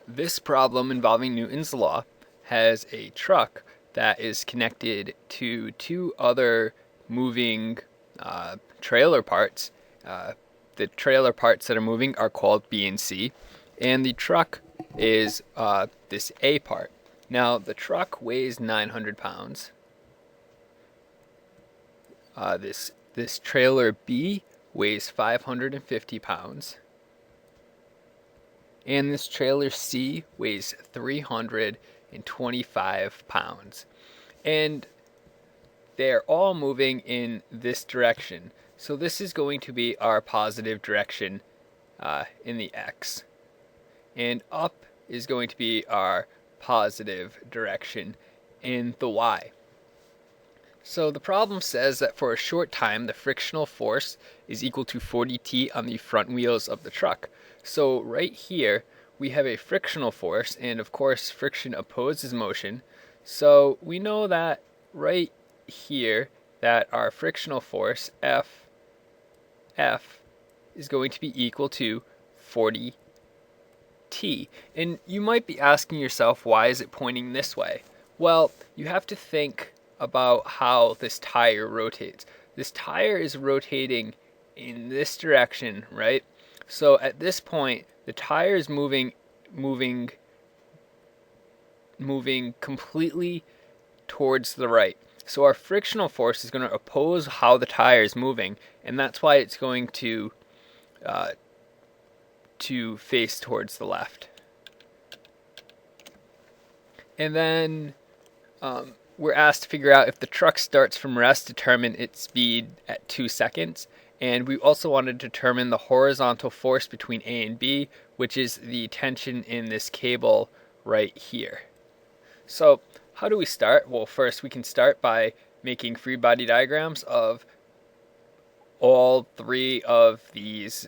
This problem involving Newton's law has a truck that is connected to two other moving trailer parts. The trailer parts that are moving are called B and C, and the truck is this A part. Now, the truck weighs 900 pounds. This trailer B weighs 550 pounds. And this trailer C weighs 325 pounds. And they're all moving in this direction. So this is going to be our positive direction in the X. And up is going to be our positive direction in the Y. So the problem says that for a short time, the frictional force is equal to 40T on the front wheels of the truck. So right here, we have a frictional force, and of course, friction opposes motion. So we know that right here, that our frictional force, F is going to be equal to 40T. And you might be asking yourself, why is it pointing this way? Well, you have to think about how this tire rotates. This tire is rotating in this direction, right? So at this point, the tire is moving completely towards the right. So our frictional force is going to oppose how the tire is moving, and that's why it's going to face towards the left. And then we're asked to figure out if the truck starts from rest, determine its speed at 2 seconds. And we also want to determine the horizontal force between A and B, which is the tension in this cable right here. So how do we start? Well, first we can start by making free body diagrams of all three of these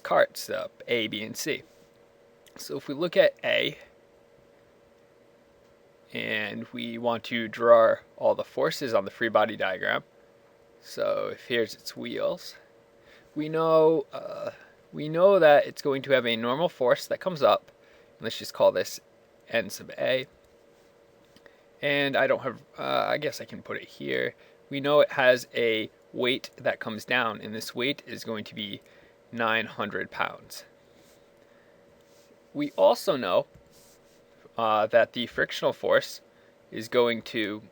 carts, A, B, and C. So if we look at A, and we want to draw all the forces on the free body diagram. So if here's its wheels, we know that it's going to have a normal force that comes up. Let's just call this N sub A. And I don't have, I guess I can put it here. We know it has a weight that comes down, and this weight is going to be 900 pounds. We also know that the frictional force is going to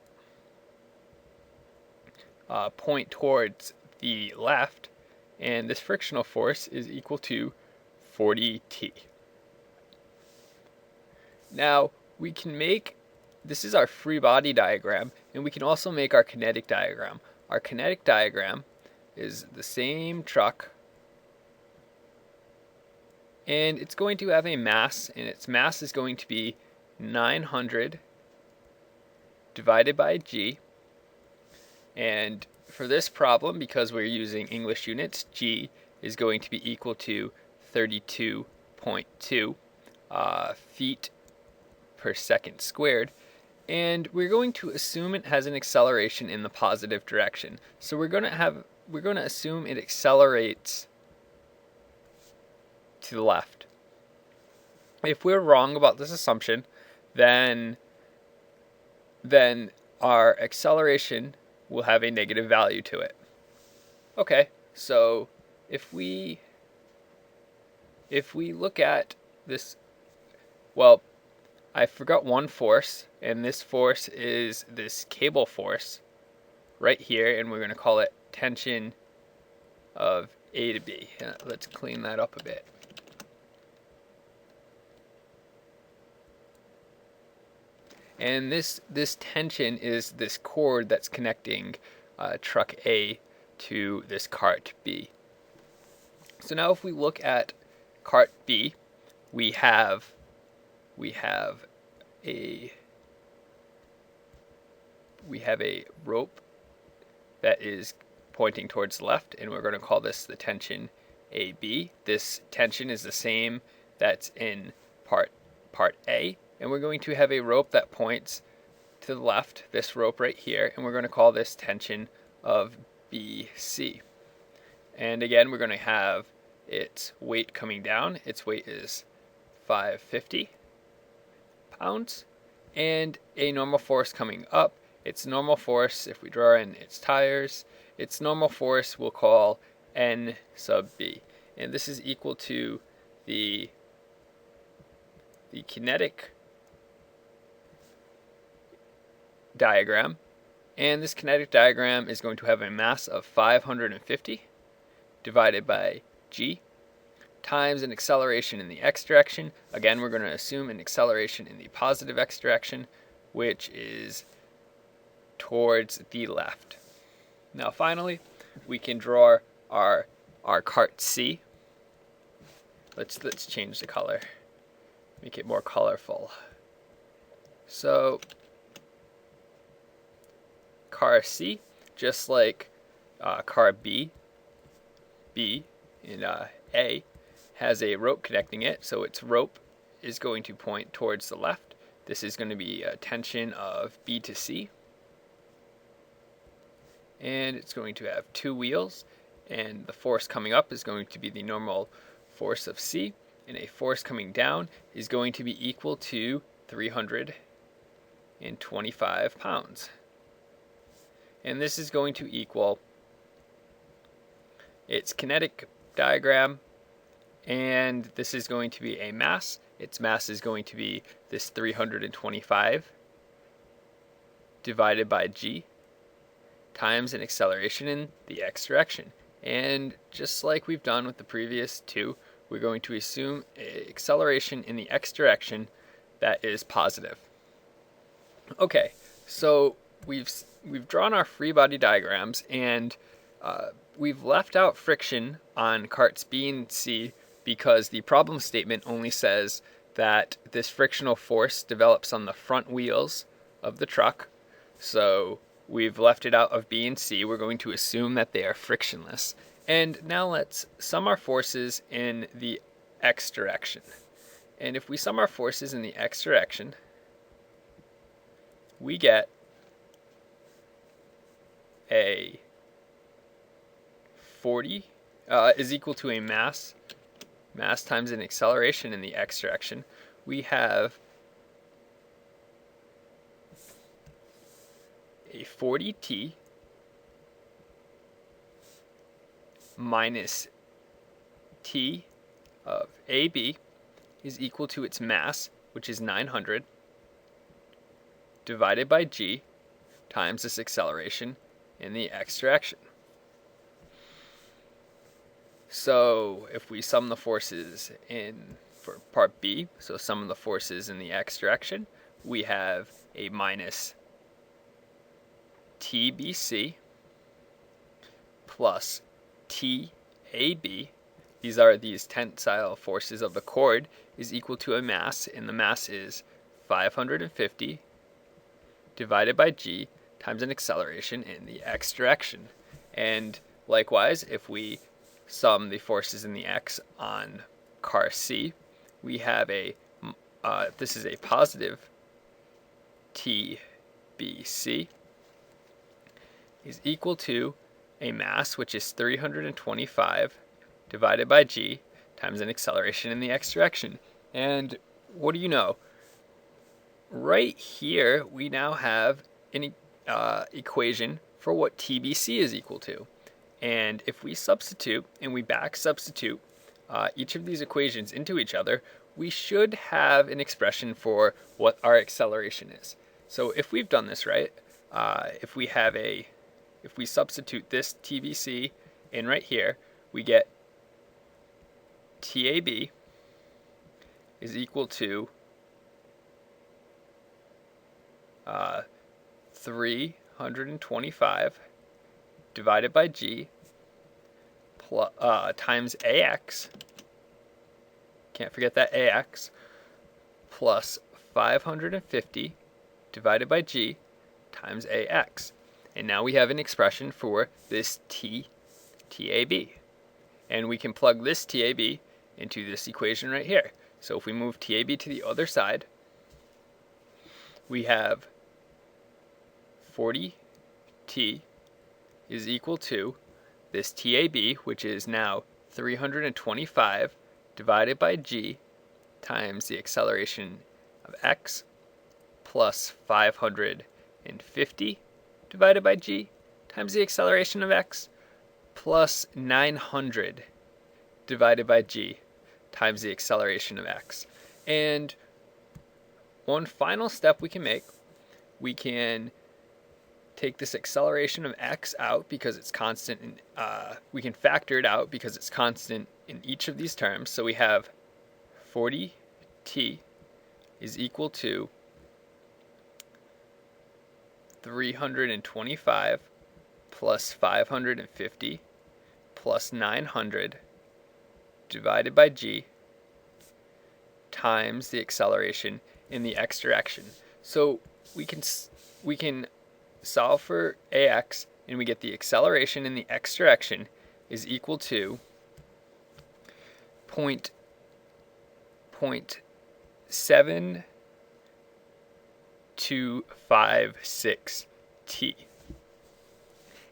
point towards the left, and this frictional force is equal to 40T. Now we can make, this is our free body diagram, and we can also make our kinetic diagram. Our kinetic diagram is the same truck, and it's going to have a mass, and its mass is going to be 900 divided by G. And for this problem, because we're using English units, G is going to be equal to 32.2 feet per second squared. And we're going to assume it has an acceleration in the positive direction. So we're going to assume it accelerates to the left. If we're wrong about this assumption, then our acceleration will have a negative value to it. Okay, so if we look at this, well, I forgot one force, and this force is this cable force right here, and we're going to call it tension of A to B. Let's clean that up a bit. And this tension is this cord that's connecting truck A to this cart B. So now if we look at cart B, we have a rope that is pointing towards the left, and we're going to call this the tension AB. This tension is the same that's in part A. And we're going to have a rope that points to the left, this rope right here, and we're going to call this tension of BC. And again, we're going to have its weight coming down. Its weight is 550. pounds, and a normal force coming up. Its normal force, if we draw in its tires, its normal force we'll call N sub B. And this is equal to the kinetic diagram. And this kinetic diagram is going to have a mass of 550 divided by G times an acceleration in the x direction. Again, we're going to assume an acceleration in the positive x direction, which is towards the left. Now finally, we can draw our cart C. Let's change the color, make it more colorful. So car C, just like car B in A, has a rope connecting it, so its rope is going to point towards the left. This is going to be a tension of B to C. And it's going to have two wheels, and the force coming up is going to be the normal force of C, and a force coming down is going to be equal to 325 pounds. And this is going to equal its kinetic diagram, and this is going to be a mass. Its mass is going to be this 325 divided by G times an acceleration in the x direction. And just like we've done with the previous two, we're going to assume an acceleration in the x direction that is positive. Okay, so we've drawn our free body diagrams, and we've left out friction on carts B and C because the problem statement only says that this frictional force develops on the front wheels of the truck. So we've left it out of B and C. We're going to assume that they are frictionless. And now let's sum our forces in the x direction. And if we sum our forces in the x direction, we get a 40 is equal to a mass times an acceleration in the x direction. We have a 40t minus t of AB is equal to its mass, which is 900, divided by G times this acceleration in the x direction. So if we sum the forces in for part B, so sum of the forces in the x direction, we have a minus TBC plus TAB. These are these tensile forces of the cord, is equal to a mass, and the mass is 550 divided by G times an acceleration in the x direction. And likewise, if we sum the forces in the x on car C, we have this is a positive TBC is equal to a mass, which is 325 divided by G times an acceleration in the x direction. And what do you know? Right here, we now have an equation for what TBC is equal to. And if we substitute and we back substitute each of these equations into each other, we should have an expression for what our acceleration is. So if we've done this right, if we substitute this TBC in right here, we get TAB is equal to 325 divided by G times AX, can't forget that AX, plus 550 divided by G times AX. And now we have an expression for this TAB. And we can plug this TAB into this equation right here. So if we move TAB to the other side, we have 40T is equal to this TAB, which is now 325 divided by G times the acceleration of X plus 550 divided by g times the acceleration of x plus 900 divided by g times the acceleration of x. And one final step we can make, we can take this acceleration of x out because it's constant, we can factor it out because it's constant in each of these terms. So we have 40t is equal to 325 plus 550 plus 900 divided by g times the acceleration in the x direction. So we can solve for ax, and we get the acceleration in the x direction is equal to 0.7256 t.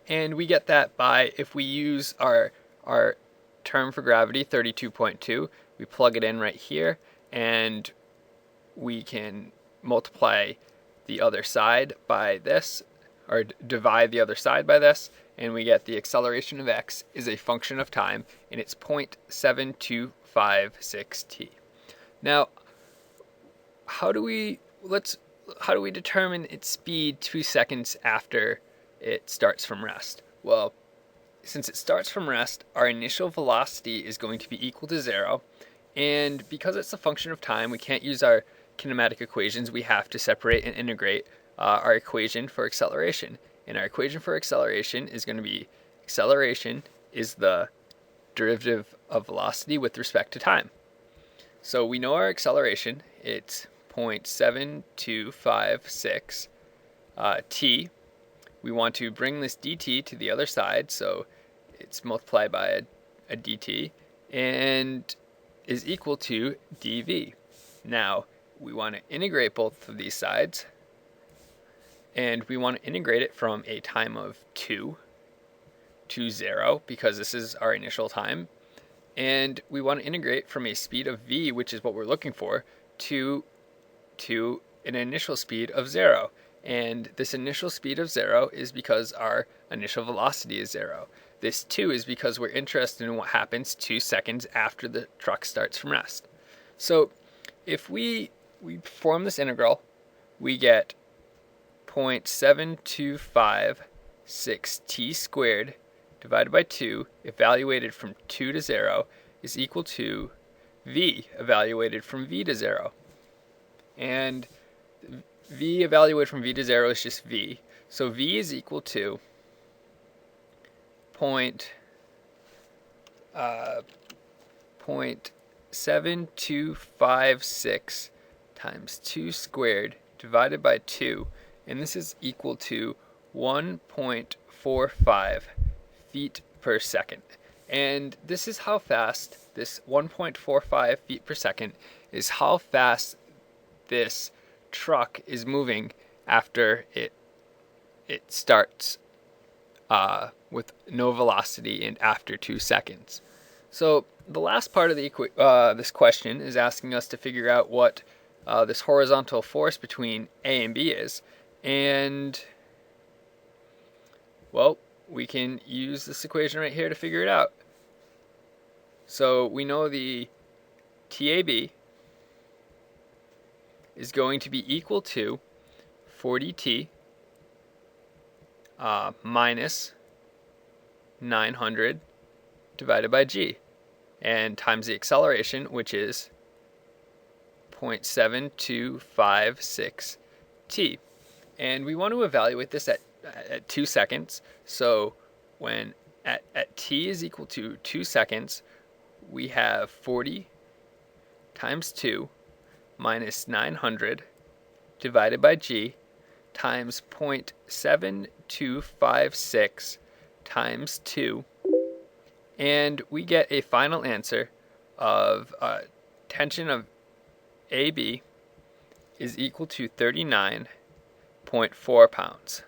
And we get that by, if we use our term for gravity, 32.2, we plug it in right here, and we can multiply the other side by this, or divide the other side by this, and we get the acceleration of x is a function of time, and it's 0.7256 t. Now, how do we determine its speed 2 seconds after it starts from rest? Well, since it starts from rest, our initial velocity is going to be equal to 0, and because it's a function of time, we can't use our kinematic equations. We have to separate and integrate our equation for acceleration. And our equation for acceleration is going to be, acceleration is the derivative of velocity with respect to time. So we know our acceleration, it's 0.7256 t. We want to bring this dt to the other side, so it's multiplied by a dt, and is equal to dv. Now, we want to integrate both of these sides, and we want to integrate it from a time of 2 to 0, because this is our initial time, and we want to integrate from a speed of v, which is what we're looking for, to an initial speed of 0. And this initial speed of 0 is because our initial velocity is 0. This 2 is because we're interested in what happens 2 seconds after the truck starts from rest. So if we perform this integral, we get 0.7256 t squared divided by 2, evaluated from 2 to 0, is equal to v, evaluated from v to 0. And v evaluated from v to 0 is just v. So v is equal to 0.7256 times 2 squared divided by 2, and this is equal to 1.45 feet per second. And this is how fast, this 1.45 feet per second is how fast this truck is moving after it starts with no velocity and after 2 seconds. So the last part of this question is asking us to figure out what this horizontal force between A and B is, and well, we can use this equation right here to figure it out. So we know the TAB is going to be equal to 40t minus 900 divided by g, and times the acceleration, which is 0.7256 t. And we want to evaluate this at 2 seconds. So when at t is equal to 2 seconds, we have 40 times 2 minus 900 divided by g times 0.7256 times 2, and we get a final answer of tension of AB is equal to 39.4 pounds.